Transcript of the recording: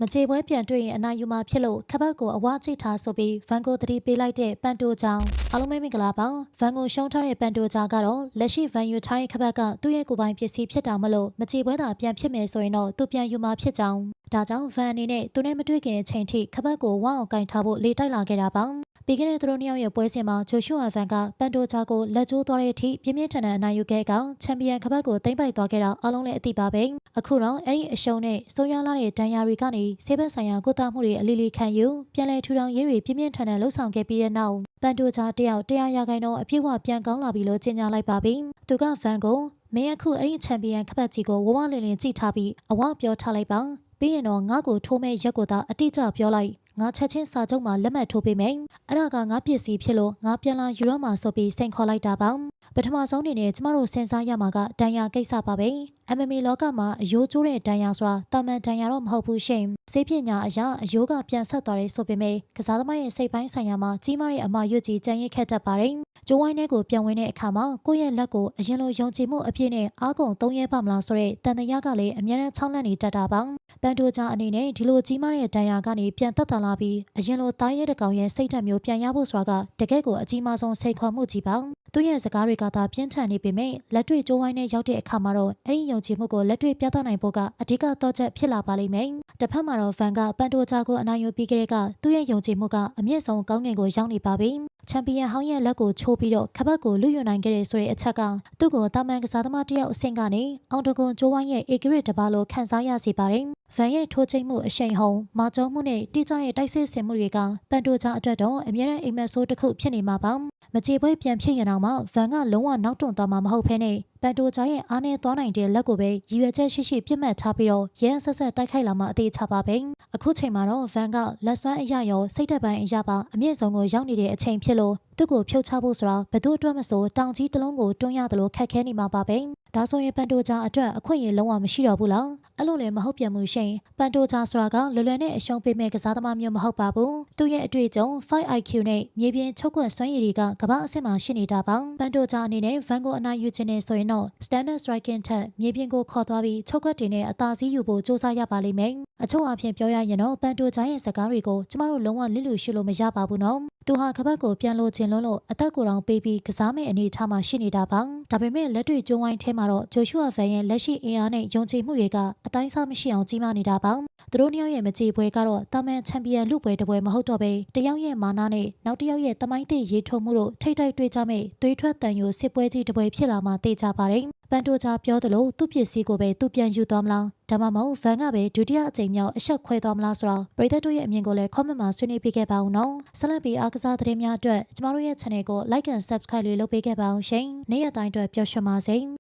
မကြေပွဲပြန်တွေ့ရင်အနိုင်ယူမှာဖြစ်လို့ခပတ်ကိုအဝါကြိတ်ထားဆိုပြီးဗန်ကိုသတိပေးလိုက်တဲ့ပန်တိုကြောင့်အားလုံးပဲမင်္ဂလာပါဗန်ကိုရှုံးထားတဲ့ပန်တိုကြောင့်ကတော့လက်ရှိဗန်ယူထားတဲ့ခပတ်ကသူ့ရဲ့ကိုယ်ပိုင်ပစ္စည်းဖြစ်တာမလို့မကြေပွဲသာပြန်ဖြစ်မယ်ဆိုရင်တော့သူပြန်ယူမှာဖြစ်ကြောင်းဒါကြောင့်ဗန်အနေနဲ့သူနဲ့မတွေ့ခင်အချိန်ထိခပတ်ကိုဝအောင်ကင်ထားဖို့လေတိုက်လာခဲ့တာပါပြီးခဲ့တဲ့သူတို့နှစ်ယောက်ရဲ့ပွဲစဉ်မှာဂျိုရှူအာဗန်ကပန်တိုဂျာကိုလက်ကျိုးသွားတဲ့အထိပြင်းပြင်းထန်ထန်အနိုင်ယူခဲ့ကောင်ချန်ပီယံခပတ်ကိုသိမ်းပိုက်သွားခဲ့တာအားလုံးလည်းအသိပါပဲအခုတော့အဲ့ဒီအရှုံးနဲ့စိုးရလာတဲ့ဒဏ်ရာတွေကနေဆေးဘက်ဆိုင်ရာကုသမှုတွေအလီလီခံယူပြန်လည်ထူထောင်ရေးတွေပြင်းပြင်းထန်ထန်လှုပ်ဆောင်ခဲ့ပြီးတဲ့နောက်ပန်တိုဂျာတယောက်100%အပြည့်အဝပြန်ကောင်းလာပြီလို့ကြေညာလိုက်ပါပြီသူကဗန်ကိုမင်းအခုအဲ့ဒီချန်ပီယံခပတ်ကြီးကိုဝဝလင်လင်ကြည့်ထားပြီးအဝပြောထားလိုက်ပါပြီးရင်တော့ငါ့ကိုထိုးမဲ့ရက်ကိုသာအတိအကျပြောလိုက်ငါချက်ချင်းစာချုပ်မှာလက်မှတ်ထိုးပေးမယ်အဲ့ဒါကငါပစ္စည်းဖြစ်လို့ငါပြန်လာယူတော့မှာဆိုပြီးစိန်ခေါ်လိုက်တာပါပထမဆုံးအနေနဲ့ကျမတို့စဉ်းစားရမှာကဒဏ်ရာကိစ္စပါပဲ MMA လောကမှာအယိုးကျိုးတဲ့ဒဏ်ရာဆိုတာတာမန်ဒဏ်ရာတော့မဟုတ်ဘူးရှင်စိတ်ပညာအရာအယိုးကပြန်ဆက်သွားတယ်ဆိုပေမဲ့ကစားသမားရဲ့စိတ်ပိုင်းဆိုင်ရာမှာကြီးမားတဲ့အမှားရွက်ကြီးကြံ့ရစ်ခဲ့တတ်ပါတယ်ကျိုးဝိုင်းထဲကိုပြန်ဝင်တဲ့အခါမှာကိုယ့်ရဲ့လက်ကိုအရင်လိုယုံကြည်မှုအပြည့်နဲ့အားကုန်သုံးရဲပါမလားဆိုတဲ့တန်တရားကလည်းအများနဲ့ချောင်းလန့်နေတတ်တာပါပန်တိုဂျာအနေနဲ့ဒီလိုကြီးမားတဲ့ဒဏ်ရာကနေပြန်သက်သာလာပြီးအရင်လိုသားရဲတကောင်ရဲ့စိတ်ဓာတ်မျိုးပြန်ရဖို့ဆိုတာကတကယ့်ကိုအကြီးမားဆုံးစိတ်ခေါ်မှုကြီးပါသူ့ရဲ့စကားတွေကသာပြင်းထန်နေပေမဲ့လက်တွေ့ကျိုးဝိုင်းနဲ့ရောက်တဲ့အခါမှာတော့အဲ့ဒီယုံကြည်မှုကိုလက်တွေ့ပြသနိုင်ဖို့ကအဓိကတော့ချက်ဖြစ်လာပါလိမ့်မယ်တစ်ဖက်မှာတော့ဗန်ကပန်တိုဂျာကိုအနိုင်ယူပြီးကြတဲ့ကသူ့ရဲ့ယုံကြည်မှုကအမြင့်ဆုံးကောင်းကင်ကိုရောက်နေပါပြီချန်ပီယံဟောင်းရဲ့လက်ကိုချိုးပြီးတော့ခပတ်ကိုလူယူနိုင်ခဲ့တဲ့ဆိုတဲ့အချက်ကသူ့ကိုတာမန်ကစားသမားတယောက်အဆင့်ကနေအောင်တကွန်ကျိုးဝိုင်းရဲ့ဧကရစ်တစ်ပါးလိုခန်းစားရစေပါတယ်ဗန်ရဲ့ထိုးချိတ်မှုအရှိန်ဟုန်မာကျုံမှုနဲ့တိကျတဲ့တိုက်စစ်ဆင်မှုတွေကပန်တိုဂျာအတွက်တော့အမြဲတမ်းအိမ်မက်ဆိုးတစ်ခုဖြစ်နေမှာပါမကြေပွဲပြန်ဖြစ်ရင်တော့မှဗန်ကလုံးဝနောက်တွန့်သွားမှာမဟုတ်ဘဲနဲ့ပန်တိုဂျာရဲ့အားနဲ့သွားနိုင်တဲ့လက်ကိုပဲရည်ရွယ်ချက်ရှိရှိပြစ်မှတ်ထားပြီးတော့ရဲဆက်ဆက်တိုက်ခိုက်လာမှအသေးချပါပဲအခုချိန်မှာတော့ဗန်ကလက်စွမ်းအရာရောစိတ်သက်ပိုင်းအရာပါအမြင့်ဆုံးကိုရောက်နေတဲ့အချိန်ဖြစ်လို့သူ့ကိုဖြုတ်ချဖို့ဆိုတာဘယ်သူအတွက်မဆိုတောင်ကြီးတစ်လုံးကိုတွန်းရတယ်လို့ခက်ခဲနေမှာပါပဲဒါဆိုရင်ပန်တိုဂျာအတွက်အခွင့်အရေးလုံးဝမရှိတော့ဘူးလားအဲ့လိုလည်းမဟုတ်ပြန်မှုရှင်ပန်တိုဂျာဆိုတာကလွယ်လွယ်နဲ့အရှုံးပေးမဲ့ကစားသမားမျိုးမဟုတ်ပါဘူးသူ့ရဲ့အတွေ့အကြုံ 5IQ နဲ့မြေပြင်ချုပ်ကွက်စွမ်းရည်တွေကကမ္ဘာအဆင့်မှာရှိနေတာပါပန်တိုဂျာအနေနဲ့ဗန်ကိုအနိုင်ယူခြင်းနဲ့ဆိုရင်တော့ standard striking ထက်မြေပြင်ကိုခေါ်သွားပြီးချုပ်ကွက်တင်နဲ့အသာစီးယူဖို့စ조사ရပါလိမ့်မယ်အချို့အဖြစ်ပြောရရင်တော့ပန်တိုဂျာရဲ့စကားတွေကိုကျမတို့လုံးဝလစ်လူရှုလို့မရပါဘူးနော်သူဟာခပတ်ကိုပြန်လို့ခြင်းလို့အသက်ကိုယ်တော်ပေးပြီးကစားမဲ့အနေအထားမှာရှိနေတာပါဒါပေမဲ့လက်တွေ့ကျုံးဝိုင်းထဲမှာတော့ဂျိုရှူအာဗန်ရဲ့လက်ရှိအင်အားနဲ့ယုံကြည်မှုတွေကအတိုင်းစားမရှိအောင်ကြီးမားနေတာပါသူတို့နှစ်ယောက်ရဲ့မကြေပွဲကတော့တာမန်ချန်ပီယံလူပွဲတစ်ပွဲမဟုတ်တော့ပဲတယောက်ရဲ့မာနနဲ့နောက်တစ်ယောက်ရဲ့တမိုင်းသည့်ရေထုံမှုတို့ထိတ်တိုက်တွေ့ကြမဲ့သွေးထွက်တန်ယိုစစ်ပွဲကြီးတစ်ပွဲဖြစ်လာမှသိကြပါတယ်ပန်တိုဂျာပြောသလိုသူ့ပစ္စည်းကိုပဲသူပြန်ယူသွားမလားဒါမှမဟုတ်ဗန်ကပဲဒုတိယအကြိမ်မြောက်အဆက်ခွဲသွားမလားဆိုတော့ပရိသတ်တို့ရဲ့အမြင်ကိုလည်း comment မှာဆွေးနွေးပေးခဲ့ပါဦးနော်ဆက်လက်ပြီးအားကစားသတင်းများအတွက်ကျမတို့ရဲ့ channel ကို like and subscribe လေးလုပ်ပေးခဲ့ပါအောင်ရှင်နေ့ရက်တိုင်းအတွက်ပျော်ရွှင်ပါစေ